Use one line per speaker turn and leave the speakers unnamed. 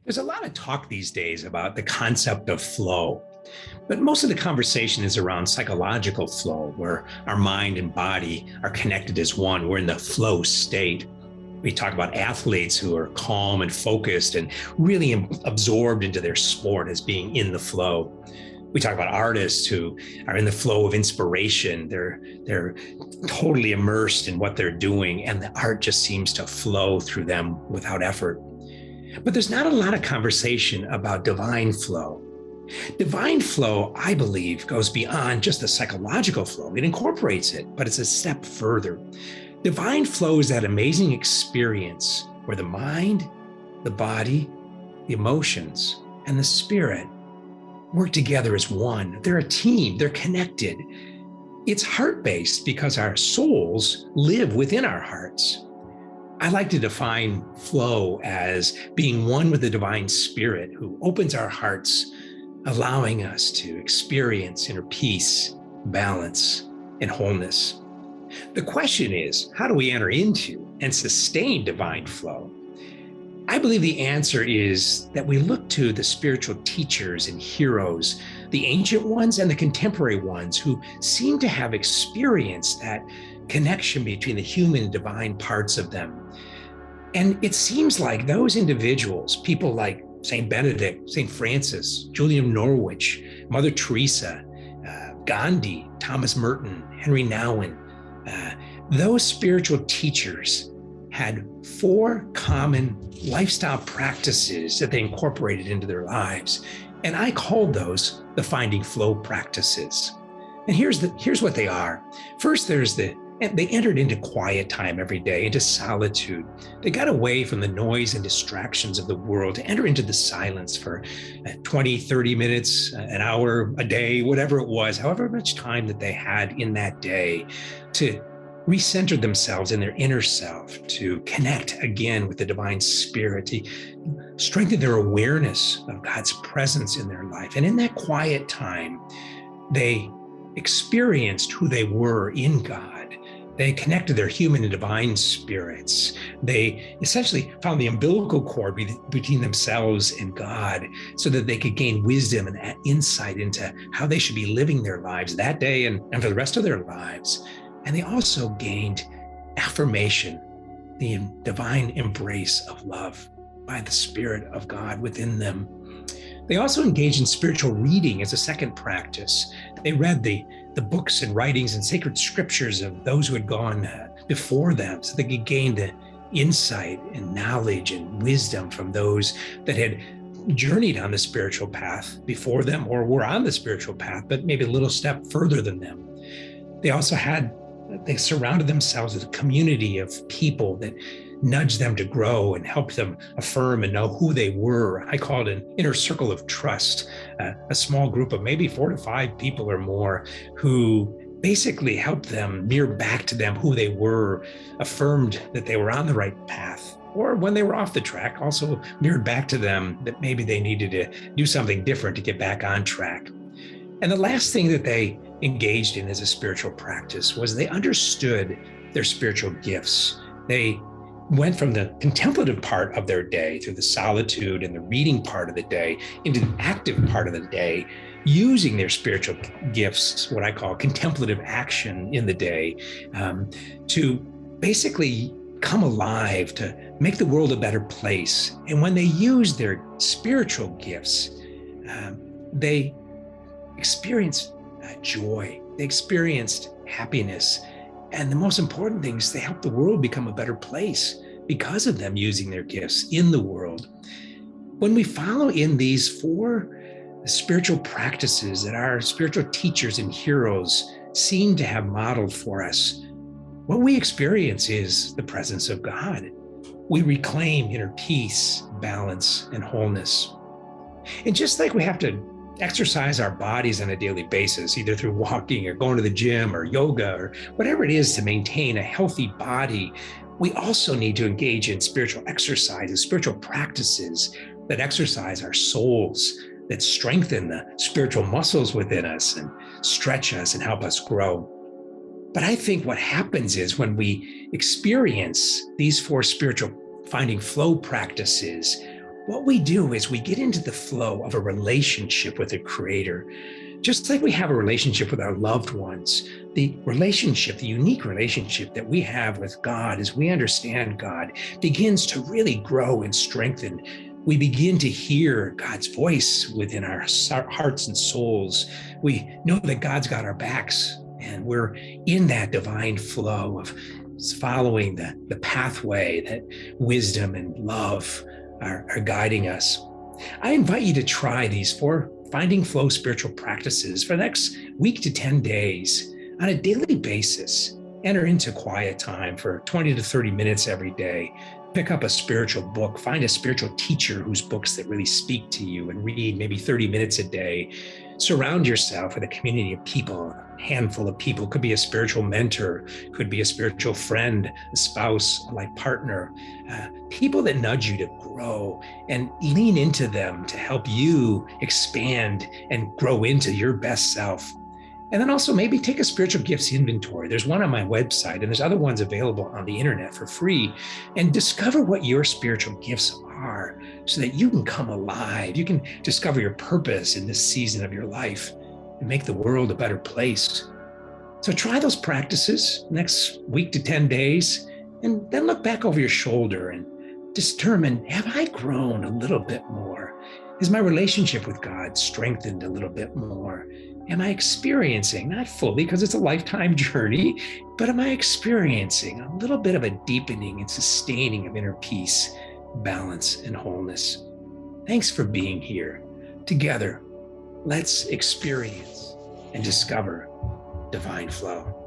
There's a lot of talk these days about the concept of flow, but most of the conversation is around psychological flow, where our mind and body are connected as one. We're in the flow state. We talk about athletes who are calm and focused and really absorbed into their sport as being in the flow. We talk about artists who are in the flow of inspiration. They're totally immersed in what they're doing, and the art just seems to flow through them without effort. But there's not a lot of conversation about divine flow. Divine flow, I believe, goes beyond just the psychological flow. It incorporates it, but it's a step further. Divine flow is that amazing experience where the mind, the body, the emotions, and the spirit work together as one. They're a team, they're connected. It's heart-based because our souls live within our hearts. I like to define flow as being one with the divine spirit who opens our hearts, allowing us to experience inner peace, balance, and wholeness. The question is, how do we enter into and sustain divine flow? I believe the answer is that we look to the spiritual teachers and heroes, the ancient ones and the contemporary ones who seem to have experienced that connection between the human and divine parts of them. And it seems like those individuals, people like St. Benedict, St. Francis, Julian of Norwich, Mother Teresa, Gandhi, Thomas Merton, Henry Nouwen, those spiritual teachers had four common lifestyle practices that they incorporated into their lives. And I called those the finding flow practices. And here's what they are. First, they entered into quiet time every day, into solitude. They got away from the noise and distractions of the world to enter into the silence for 20, 30 minutes, an hour, a day, whatever it was, however much time that they had in that day to recenter themselves in their inner self, to connect again with the divine spirit, to strengthen their awareness of God's presence in their life. And in that quiet time, they experienced who they were in God. They connected their human and divine spirits. They essentially found the umbilical cord between themselves and God so that they could gain wisdom and insight into how they should be living their lives that day and for the rest of their lives. And they also gained affirmation, the divine embrace of love by the Spirit of God within them. They also engaged in spiritual reading as a second practice. They read the books and writings and sacred scriptures of those who had gone before them so they could gain the insight and knowledge and wisdom from those that had journeyed on the spiritual path before them or were on the spiritual path, but maybe a little step further than them. They surrounded themselves with a community of people that nudged them to grow and helped them affirm and know who they were. I call it an inner circle of trust, a small group of maybe 4 to 5 people or more who basically helped them mirror back to them who they were, affirmed that they were on the right path, or when they were off the track, also mirrored back to them that maybe they needed to do something different to get back on track. And the last thing that they engaged in as a spiritual practice was they understood their spiritual gifts. They went from the contemplative part of their day through the solitude and the reading part of the day into the active part of the day, using their spiritual gifts, what I call contemplative action in the day, to basically come alive, to make the world a better place. And when they used their spiritual gifts, they experienced joy, they experienced happiness. And the most important thing is they help the world become a better place because of them using their gifts in the world. When we follow in these 4 spiritual practices that our spiritual teachers and heroes seem to have modeled for us, what we experience is the presence of God. We reclaim inner peace, balance, and wholeness. And just like we have to exercise our bodies on a daily basis, either through walking or going to the gym or yoga or whatever it is to maintain a healthy body, we also need to engage in spiritual exercises, spiritual practices that exercise our souls, that strengthen the spiritual muscles within us and stretch us and help us grow. But I think what happens is when we experience these 4 spiritual finding flow practices, what we do is we get into the flow of a relationship with the Creator. Just like we have a relationship with our loved ones, the relationship, the unique relationship that we have with God as we understand God begins to really grow and strengthen. We begin to hear God's voice within our hearts and souls. We know that God's got our backs, and we're in that divine flow of following the pathway that wisdom and love are guiding us. I invite you to try these 4 Finding Flow spiritual practices for the next week to 10 days on a daily basis. Enter into quiet time for 20 to 30 minutes every day. Pick up a spiritual book, find a spiritual teacher whose books that really speak to you, and read maybe 30 minutes a day. Surround yourself with a community of people, a handful of people. Could be a spiritual mentor, could be a spiritual friend, a spouse, a life partner, people that nudge you to grow, and lean into them to help you expand and grow into your best self. And then also maybe take a spiritual gifts inventory. There's one on my website, and there's other ones available on the internet for free. And discover what your spiritual gifts are so that you can come alive. You can discover your purpose in this season of your life and make the world a better place. So try those practices next week to 10 days, and then look back over your shoulder and determine, have I grown a little bit more? Is my relationship with God strengthened a little bit more? Am I experiencing, not fully because it's a lifetime journey, but am I experiencing a little bit of a deepening and sustaining of inner peace, balance, and wholeness? Thanks for being here. Together, let's experience and discover divine flow.